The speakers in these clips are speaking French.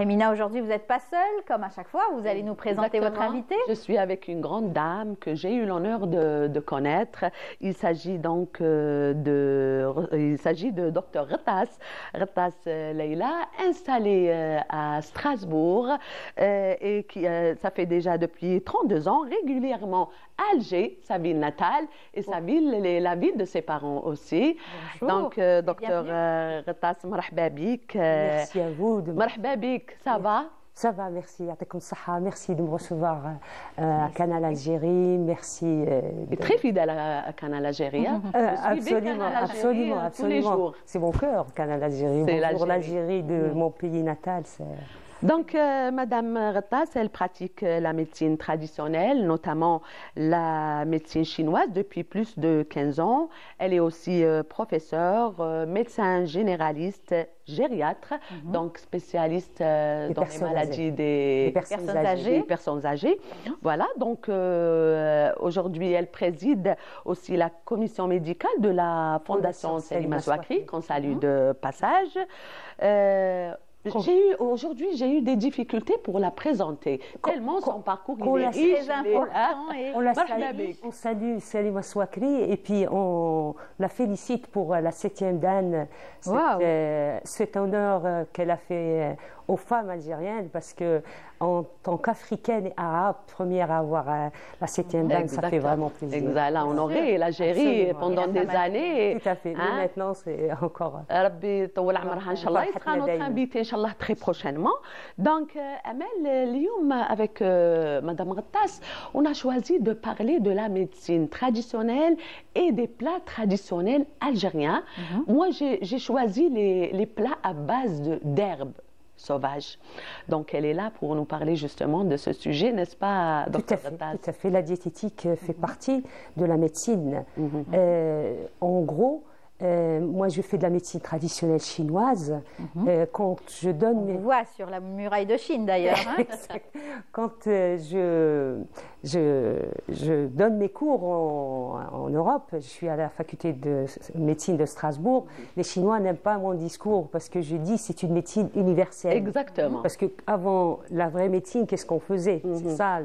Amina, aujourd'hui, vous n'êtes pas seule, comme à chaque fois. Vous allez nous présenter votre invité. Je suis avec une grande dame que j'ai eu l'honneur de connaître. Il s'agit donc de Dr Ghtas Leïla, installée à Strasbourg et qui, ça fait déjà depuis 32 ans, régulièrement à Alger, sa ville natale, et sa ville, la ville de ses parents aussi. Bonjour. Donc, Dr Ghtas, marhaba bik. Merci à vous. Marhaba bik, ça va? Ça va, merci. Merci de me recevoir à Canal Algérie. Merci. Très fidèle à Canal Algérie. Absolument. Tous les jours. C'est mon cœur, Canal Algérie. Bonjour l'Algérie de mon pays natal. Donc, Madame Ghtas, elle pratique la médecine traditionnelle, notamment la médecine chinoise depuis plus de 15 ans. Elle est aussi professeure, médecin généraliste, gériatre, donc spécialiste dans les maladies des personnes âgées. Voilà, donc aujourd'hui, elle préside aussi la commission médicale de la Fondation Selima Souakri, qu'on salue de passage. Aujourd'hui, j'ai eu des difficultés pour la présenter, tellement son parcours il est riche. On salue Selima Souakri et puis on la félicite pour la 7e Dan, cet honneur qu'elle a fait aux femmes algériennes, parce que en tant qu'Africaine et arabe, première à avoir la 7e Dan, ça fait vraiment plaisir. Elle a honoré l'Algérie pendant des années. Tout à fait. Mais maintenant, c'est encore... Rabbi Tawal Amraha, Inch'Allah, il sera notre invité, Inch'Allah, très prochainement. Donc, Amel, Lioum, avec Madame Ghtas, on a choisi de parler de la médecine traditionnelle et des plats traditionnels algériens. Moi, j'ai choisi les plats à base d'herbes sauvages. Donc, elle est là pour nous parler justement de ce sujet, n'est-ce pas, Dr Ghtas? Tout à fait. La diététique fait partie de la médecine. En gros, moi, je fais de la médecine traditionnelle chinoise. Quand je donne... On vous voit sur la muraille de Chine, d'ailleurs. Quand je donne mes cours en Europe, je suis à la faculté de médecine de Strasbourg. Les Chinois n'aiment pas mon discours parce que je dis c'est une médecine universelle. Exactement. Parce qu'avant la vraie médecine, qu'est-ce qu'on faisait? C'est ça.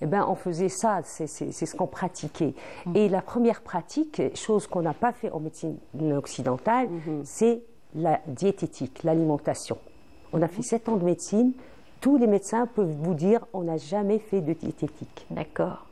Eh ben, on faisait ça, c'est ce qu'on pratiquait. Et la première pratique, chose qu'on n'a pas fait en médecine occidentale, c'est la diététique, l'alimentation. On a fait 7 ans de médecine. Tous les médecins peuvent vous dire on n'a jamais fait de diététique. D'accord.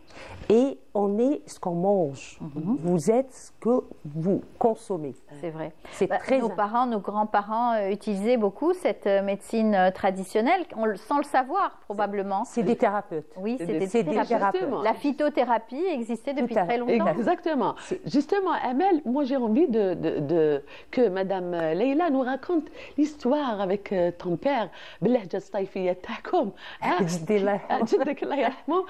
Et on est ce qu'on mange. Vous êtes ce que vous consommez. C'est vrai. Très nos parents, nos grands-parents utilisaient beaucoup cette médecine traditionnelle, sans le savoir probablement. C'est des thérapeutes. Oui, c'était des thérapeutes. La phytothérapie existait depuis très longtemps. Exactement. Justement, Amel, moi j'ai envie que Madame Leïla nous raconte l'histoire avec ton père. باللهجة الصيفية تاعكم. جدك الله يرحمه.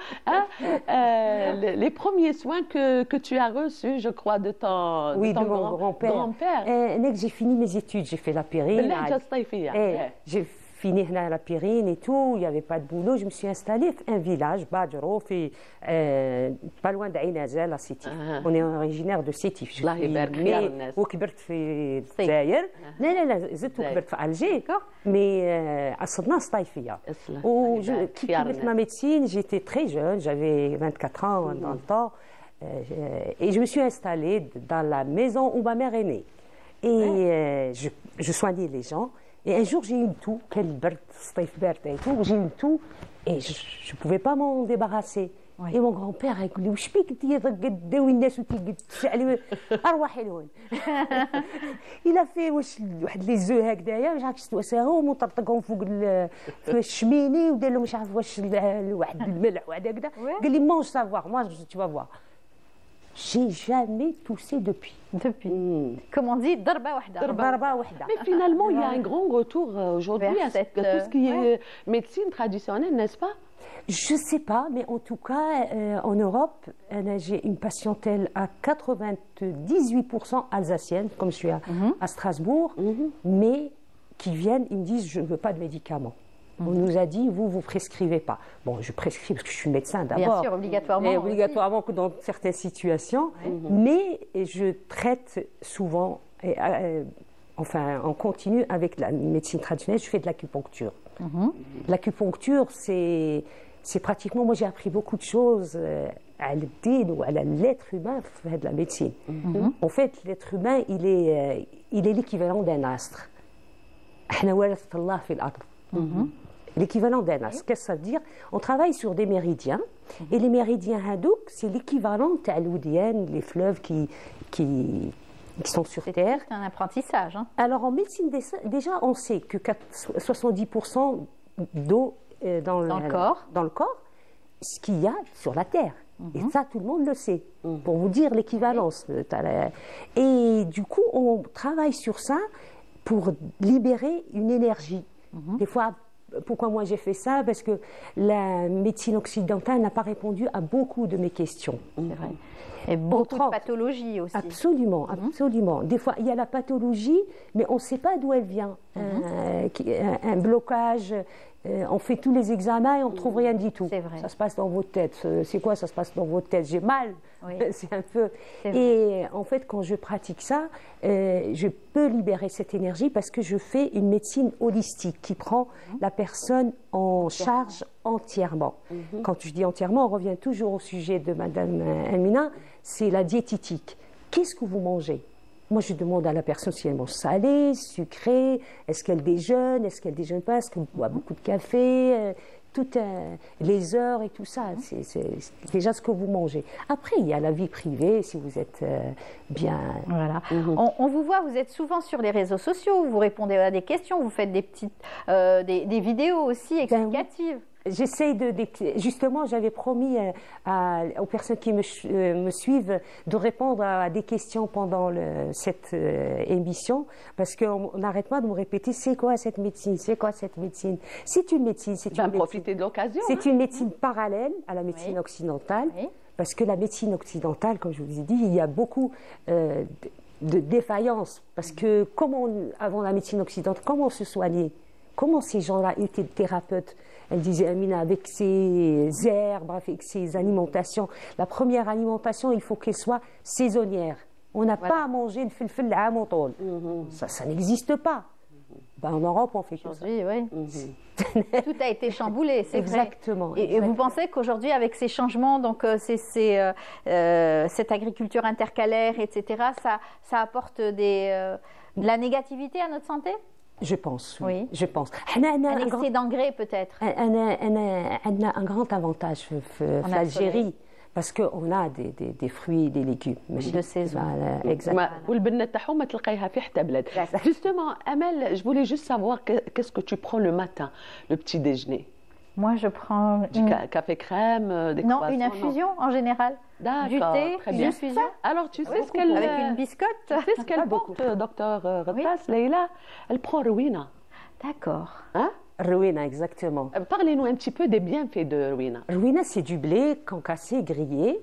Les premiers soins que tu as reçus, je crois, de ton grand-père. J'ai fini mes études, j'ai fait la périne. J'ai fini la périne et tout, il n'y avait pas de boulot. Je me suis installée dans un village, Badjro, pas loin d'Aïnazel, à Sétif. On est originaire de Sétif. Je suis née وكبرت في الجزائر. لا زدت وكبرت في Alger. Mais أصلنا صيفية. Qui quitte ma médecine, j'étais très jeune, j'avais 24 ans dans le temps. Et je me suis installée dans la maison où ma mère est née. Et je soignais les gens. Et un jour, j'ai eu une toux, quel et tout, j'ai eu une toux, et je ne pouvais pas m'en débarrasser. Et mon grand-père a dit, وش بيك انت تقداوي الناس وتشعلي اروحي لهون. Il a fait واحد لي زو هكذايا مش عارف توساهم وطرطقهم فوق الشميني ودار له مش عارف واش واحد الملح وواحد هكذا. قال لي mange savoir, moi tu vas voir. J'ai jamais toussé depuis. Comme on dit, darba wahda. Mais finalement, il y a un grand retour aujourd'hui à tout ce qui est médecine traditionnelle, n'est-ce pas? Je ne sais pas, mais en tout cas, en Europe, j'ai une patientèle à 98% alsacienne, comme je suis à Strasbourg, mais qui viennent, ils me disent, je ne veux pas de médicaments. On nous a dit, vous prescrivez pas. Bon, je prescris parce que je suis médecin d'abord. Bien sûr, obligatoirement. Et obligatoirement que dans certaines situations. Mais je traite souvent, enfin, on continue avec la médecine traditionnelle, je fais de l'acupuncture. L'acupuncture, c'est pratiquement, moi j'ai appris beaucoup de choses à l'din ou à l'être humain de la médecine. En fait, l'être humain, il est l'équivalent d'un astre. L'équivalent d'un astre. Qu'est-ce que ça veut dire? On travaille sur des méridiens, et les méridiens hadouk, c'est l'équivalent de les fleuves qui sont sur Terre. C'est un apprentissage. Hein. Alors en médecine, déjà, on sait que 70% d'eau dans le corps, ce qu'il y a sur la Terre. Et ça, tout le monde le sait, pour vous dire l'équivalence. Et du coup, on travaille sur ça pour libérer une énergie. Des fois, pourquoi moi j'ai fait ça? Parce que la médecine occidentale n'a pas répondu à beaucoup de mes questions. C'est vrai. Et beaucoup de pathologies aussi. Absolument, absolument. Des fois, il y a la pathologie, mais on ne sait pas d'où elle vient. Un blocage, on fait tous les examens et on ne trouve rien du tout. C'est vrai. Ça se passe dans votre tête. C'est quoi, ça se passe dans votre tête? J'ai mal. Oui. C'est un peu... Et en fait, quand je pratique ça, je peux libérer cette énergie parce que je fais une médecine holistique qui prend la personne en charge entièrement. Quand je dis entièrement, on revient toujours au sujet de Madame Amina, c'est la diététique. Qu'est-ce que vous mangez? Moi, je demande à la personne si elle mange salé, sucré, est-ce qu'elle déjeune, est-ce qu'elle déjeune pas, est-ce qu'elle boit beaucoup de café, les heures et tout ça. C'est déjà ce que vous mangez. Après, il y a la vie privée, si vous êtes bien... Voilà. On vous voit, vous êtes souvent sur les réseaux sociaux, vous répondez à des questions, vous faites des petites des vidéos aussi explicatives. J'essaie justement, j'avais promis aux personnes qui me suivent de répondre à des questions pendant cette émission, parce qu'on n'arrête pas de me répéter, c'est quoi cette médecine? C'est quoi cette médecine? C'est une médecine, profiter de l'occasion. C'est une médecine parallèle à la médecine occidentale, parce que la médecine occidentale, comme je vous ai dit, il y a beaucoup de défaillances, parce que avant la médecine occidentale, comment on se soignait? Comment ces gens-là étaient thérapeutes? Elle disait, Amina, avec ses herbes, avec ses alimentations. La première alimentation, il faut qu'elle soit saisonnière. On n'a pas à manger le filfil à monton. Ça n'existe pas. En Europe, on fait que ça. Oui. Tout a été chamboulé, c'est vrai. Exactement. Et vous pensez qu'aujourd'hui, avec ces changements, donc cette agriculture intercalaire, etc., ça apporte de la négativité à notre santé? Je pense, oui. Je pense. Un excès d'engrais peut-être. On a un grand avantage en Algérie parce qu'on a des fruits et des légumes. De saison. Exactement. Justement, Amel, je voulais juste savoir qu'est-ce que tu prends le matin, le petit déjeuner? Moi, je prends du café crème, des croissants. Non, une infusion en général. Du thé, une infusion. Alors, tu sais ce qu'elle... Avec une biscotte. Tu sais ce qu'elle porte, docteur Retas, Leïla? Elle prend Rouina. D'accord. Hein? Rouina, exactement. Parlez-nous un petit peu des bienfaits de Rouina. Rouina, c'est du blé concassé, grillé.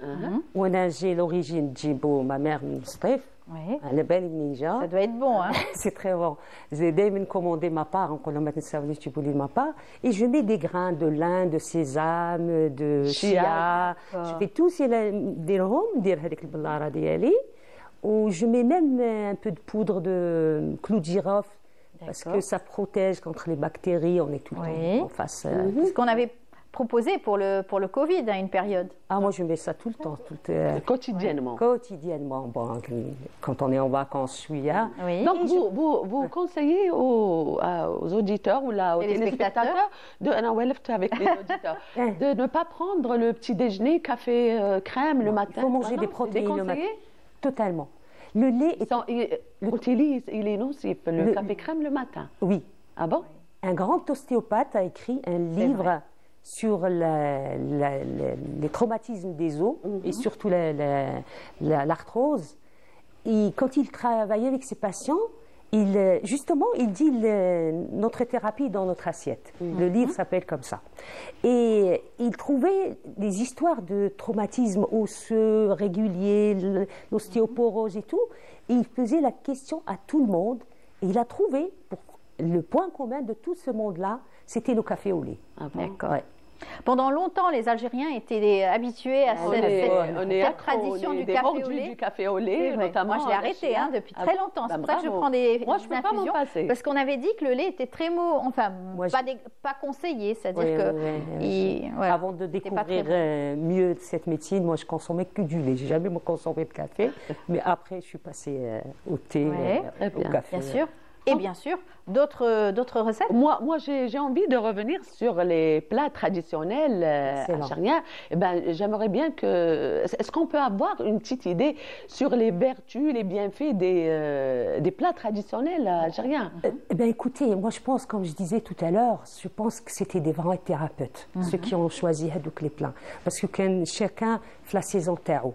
J'ai l'origine de ma mère, Mstef. Oui. Ça doit être bon, hein? C'est très bon. J'ai déjà commandé ma part, ma part, et je mets des grains de lin, de sésame, de chia. Je fais tous des rhum, ou je mets même un peu de poudre de clou de girofle, parce que ça protège contre les bactéries. On est tout le temps en face. Ce qu'on avait proposé pour le Covid à une période. Ah, moi, je mets ça tout le temps. Quotidiennement. Quotidiennement. Bon, quand on est en vacances, je suis là. Oui. Donc, vous conseillez aux auditeurs ou aux téléspectateurs avec les auditeurs, de ne pas prendre le petit déjeuner, café, crème le matin. Il faut manger des protéines le matin. Totalement. Le lait il est nocif, le café crème le matin. Oui. Ah bon? Un grand ostéopathe a écrit un livre sur les traumatismes des os et surtout l'arthrose. Et quand il travaillait avec ses patients, il dit notre thérapie dans notre assiette. Le livre s'appelle comme ça. Et il trouvait des histoires de traumatismes osseux, réguliers, l'ostéoporose et tout. Et il posait la question à tout le monde. Et il a trouvé, le point commun de tout ce monde-là, c'était le café au lait. Ah bon? D'accord. Ouais. Pendant longtemps, les Algériens étaient habitués à cette tradition du café au lait. Notamment. Moi, je l'ai arrêté depuis très longtemps. C'est pour ça que je prends des infusions. Parce qu'on avait dit que le lait était très pas conseillé. C'est-à-dire que... Avant de découvrir mieux cette médecine, moi, je consommais que du lait. Je n'ai jamais consommé de café. Mais après, je suis passée au thé, au café. Bien sûr. Et bien sûr, d'autres recettes. Moi j'ai envie de revenir sur les plats traditionnels algériens. J'aimerais bien que... Est-ce qu'on peut avoir une petite idée sur les vertus, les bienfaits des plats traditionnels algériens? Écoutez, moi je pense, comme je disais tout à l'heure, je pense que c'était des vrais thérapeutes, ceux qui ont choisi les plats. Parce que chacun fait la saison تاعو.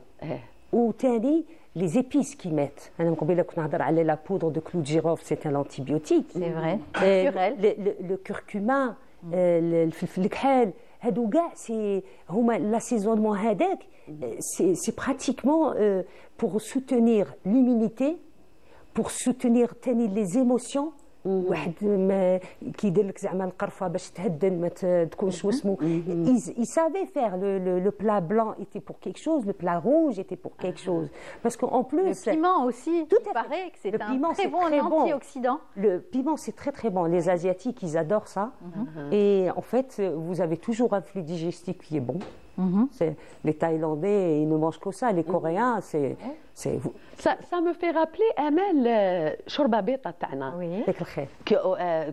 Ou tani, les épices qu'ils mettent. La poudre de clou de girofle, c'est un antibiotique. C'est vrai. Naturel. Le curcuma, le khaal, l'assaisonnement هذاك, c'est pratiquement pour soutenir l'immunité, pour soutenir les émotions. واحد ما كيدير لك زعما القرفه باش تهدن ما تكونش واسمو. Il savait faire le plat blanc était pour quelque chose, le plat rouge était pour quelque chose, parce qu'en plus le piment aussi, tout paraît que c'est un très bon antioxydant. Le piment c'est très très bon, les asiatiques ils adorent ça. Et en fait vous avez toujours un flux digestif qui est bon. Les Thaïlandais ils ne mangent que ça, les Coréens ça me fait rappeler Amel شوربة بيضة تاعنا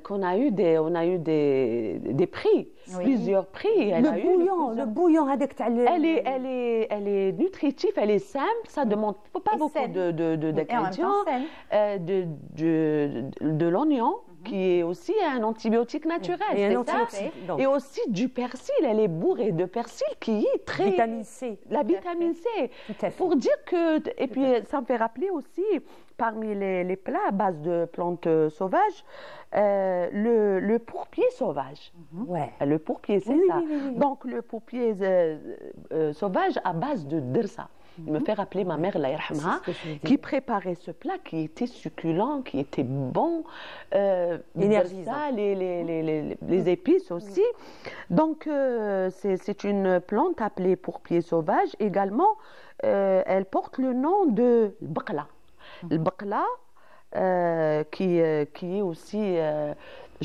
qu'on a eu des prix, plusieurs prix. Le bouillon avec elle est nutritive, elle est simple, ça demande pas beaucoup d'ingrédients, de l'oignon qui est aussi un antibiotique naturel, et aussi du persil, elle est bourrée de persil qui est très vitamine C. La vitamine C. Pour dire que, et puis ça me fait rappeler aussi parmi les plats à base de plantes sauvages, le pourpier sauvage. Le pourpier, c'est ça. Donc le pourpier sauvage à base de dersa. Il me fait rappeler ma mère, la yarhamha, qui préparait ce plat qui était succulent, qui était bon, énergisant. Les épices aussi. Donc c'est une plante appelée pourpier sauvage. Également, elle porte le nom de baqla. Le baqla, qui est aussi...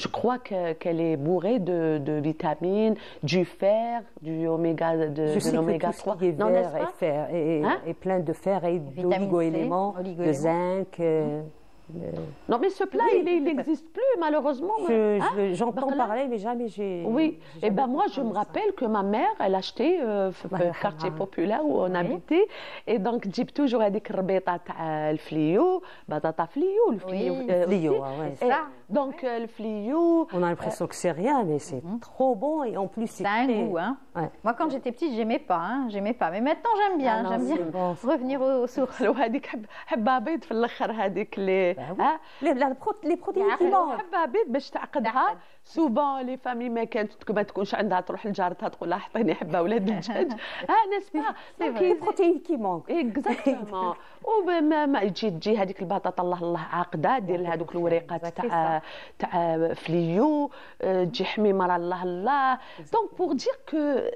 je crois qu'elle est bourrée de vitamines, du fer, du oméga, de l'oméga 3. Non, fer et plein de fer et d'oligo-éléments, de zinc. Non, mais ce plat, il n'existe plus, malheureusement. J'entends parler, mais jamais j'ai... Oui, et moi, je me rappelle que ma mère, elle achetait quartier populaire où on habitait, et donc, j'ai toujours dit que le flio, batata flio, le flio. Donc, le flio... On a l'impression que c'est rien, mais c'est trop bon, et en plus, c'est un goût, hein. Moi, quand j'étais petite, j'aimais pas, mais maintenant, j'aime bien, revenir aux sources. Les protéines qui manquent. Souvent les familles ما تكونش عندها تروح لجارتها تقول لها حطيني حبه ولا دجاج n'est-ce pas. Les protéines qui manquent. Exactement. وما تجي هذيك البطاطا الله عاقده دير لها هذوك الوريقات تاع فليو تجي حميمه الله. Donc pour dire que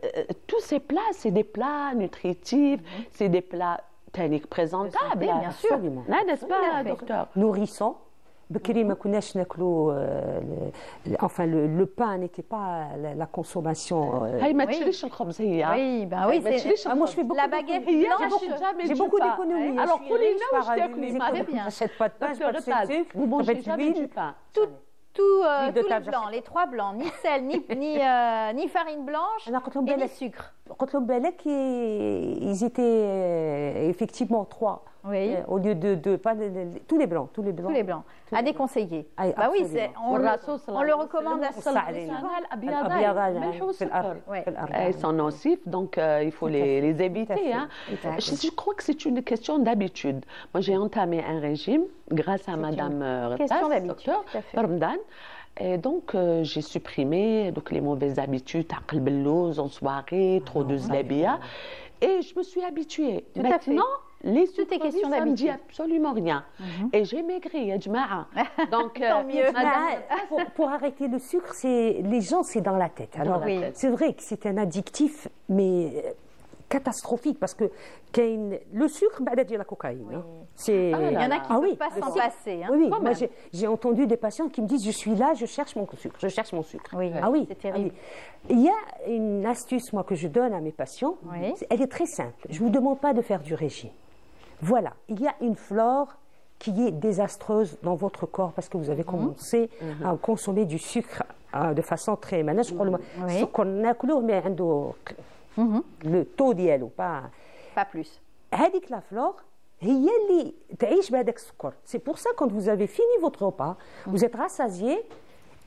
tous ces plats c'est des plats nutritifs, c'est des plats تانيك présentable, bien sûr, n'est-ce pas, docteur? Nourrissant. بكري ما كناش ناكلوا enfin le pain n'était pas la consommation. هاي ما تشريش الخبز هي. Oui, ben oui, c'est moi je fais beaucoup la baguette j'ai beaucoup d'économies. Alors قولي لنا واش تاكلي ما n'achète pas de pain, je pas de sucre, vous mangez jamais du pain. Tous les blancs, les trois blancs, ni sel, ni farine blanche, et ni sucre. قلت لهم بالك ils étaient effectivement 3. Oui. Au lieu de deux, pas tous les blancs. Tous les blancs. À déconseiller. Bah oui, on le recommande à Ils sont nocifs, donc il faut les éviter. Hein. Je crois que c'est une question d'habitude. Moi, j'ai entamé un régime grâce à Madame Retas, docteur Ramadan. Et donc, j'ai supprimé les mauvaises habitudes, taqal bellouz en soirée, trop de zlabia. Et je me suis habituée. Maintenant, les sucreries, ça me dit absolument rien. Et j'ai maigri, Jma'a. Donc, tant mieux. Pour arrêter le sucre, les gens, c'est dans la tête. Alors, c'est vrai que c'est un addictif, mais catastrophique, parce que le sucre, bah, la cocaïne. Oui. Il y en a qui ne peuvent pas s'en passer. Hein. Oui, moi j'ai entendu des patients qui me disent je suis là, je cherche mon sucre, je cherche mon sucre. Oui, ah oui, c'est terrible. Il y a une astuce moi que je donne à mes patients, elle est très simple. Je ne vous demande pas de faire du régime. Voilà, il y a une flore qui est désastreuse dans votre corps parce que vous avez commencé à consommer du sucre de façon très... Maintenant, je crois le taux d'yellow, pas plus. هذيك la flore هي اللي تعيش بهذاك السكر. C'est pour ça quand vous avez fini votre repas, vous êtes rassasié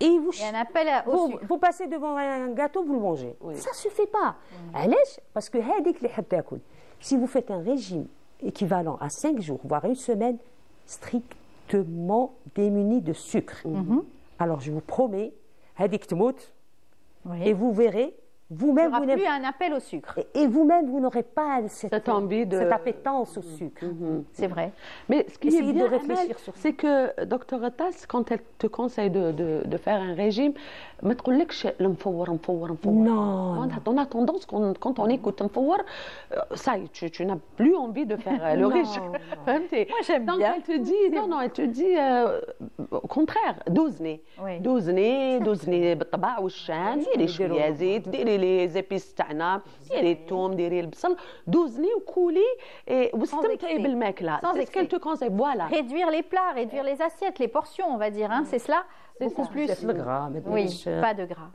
et vous Il y a un appel au sucre. Vous passez devant un gâteau, vous le mangez. Ça ne suffit pas. علاش parce que هذيك اللي حاب تاكل. Si vous faites un régime équivalent à 5 jours voire une semaine, strictement démuni de sucre. Alors je vous promets هذيك تموت et vous verrez vous-même, il n'y aura plus un appel au sucre. Et vous-même, vous n'aurez pas cette envie cette appétence au sucre. C'est vrai. Mais ce qui est bien, de réfléchir sur ça, c'est que Dr Rattas, quand elle te conseille de faire un régime, ما تقولكش المفور. Non. On a tendance, quand on écoute المفور, ça y est, tu n'as plus envie de faire le régime. Moi, j'aime bien. Donc elle te dit, elle te dit au contraire, دوزني. دوزني بالطبع والشان، ديري شوية زيت، ديري لي زيبيس تاعنا، ديري الثوم، ديري البصل، دوزني وكولي واستمتعي بالماكلة. C'est ce qu'elle te conseille, voilà. Réduire les plats, réduire les assiettes, les portions, on va dire, hein, c'est cela. Beaucoup plus. Le gras, oui, pas de gras.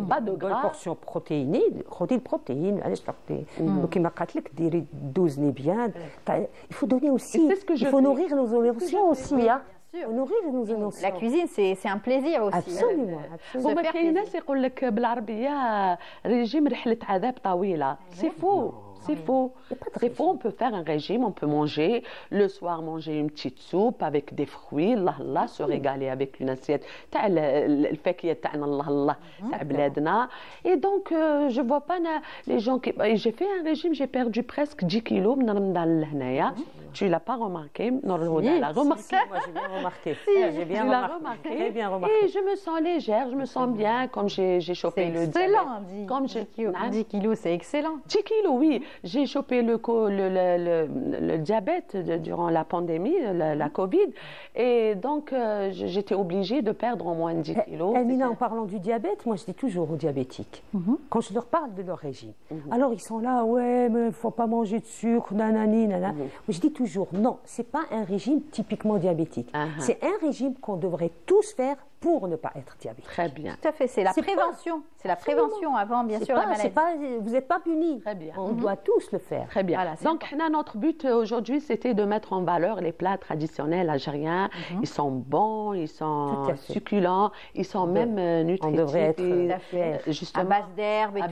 Pas de gras. Une portion protéinée, خذي البروتين، علاش تحطي كيما قالت لك ديري دوزني bien. Il faut donner aussi, il faut nourrir nos émotions aussi, hein. Nourrir nos émotions. La cuisine, c'est un plaisir aussi. Absolument. وما كاين ناس يقول لك بالعربية ريجيم رحلة عذاب طويلة. C'est faux. C'est faux. C'est faux. On peut faire un régime, on peut manger. Le soir, manger une petite soupe avec des fruits. Allah, se régaler avec une assiette. Et donc, je ne vois pas les gens qui... J'ai fait un régime, j'ai perdu presque 10 kilos. Tu ne l'as pas remarqué? Moi, j'ai bien remarqué. J'ai bien remarqué. Très bien remarqué. Et je me sens légère, je me sens bien, comme j'ai chopé le diabète. Comme 10 kilos, c'est excellent. 10 kilos, oui. J'ai chopé le diabète durant la pandémie, la Covid, et donc j'étais obligée de perdre en moins de 10 kilos. Amina, en parlant du diabète, moi je dis toujours aux diabétiques, quand je leur parle de leur régime, alors ils sont là, ouais, mais il ne faut pas manger de sucre, nanani, nanana. Je dis toujours, non, ce n'est pas un régime typiquement diabétique. C'est un régime qu'on devrait tous faire pour ne pas être diabétique. Très bien. Tout à fait, c'est la prévention. C'est la prévention avant, bien sûr, la maladie. Vous n'êtes pas punis. Très bien. On doit tous le faire. Très bien. Voilà, donc, notre but aujourd'hui, c'était de mettre en valeur les plats traditionnels algériens. Ils sont bons, ils sont succulents, ils sont même nutritifs. On devrait être justement, à base d'herbes et tout.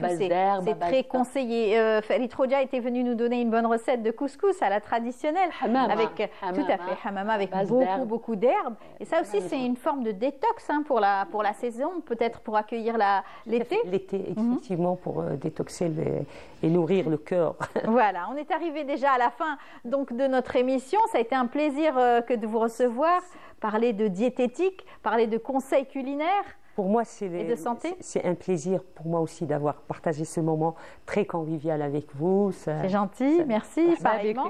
C'est très conseillé. Farid Rodja était venu nous donner une bonne recette de couscous à la traditionnelle. Avec, tout à fait, hamama avec beaucoup d'herbes. Et ça aussi, c'est une forme de détox pour la saison, peut-être pour accueillir l'été. L'été, effectivement, pour détoxer et nourrir le cœur. Voilà, on est arrivé déjà à la fin donc, de notre émission. Ça a été un plaisir que de vous recevoir, parler de diététique, parler de conseils culinaires. Pour moi, et de santé. C'est un plaisir pour moi aussi d'avoir partagé ce moment très convivial avec vous. C'est gentil, merci. Pareillement.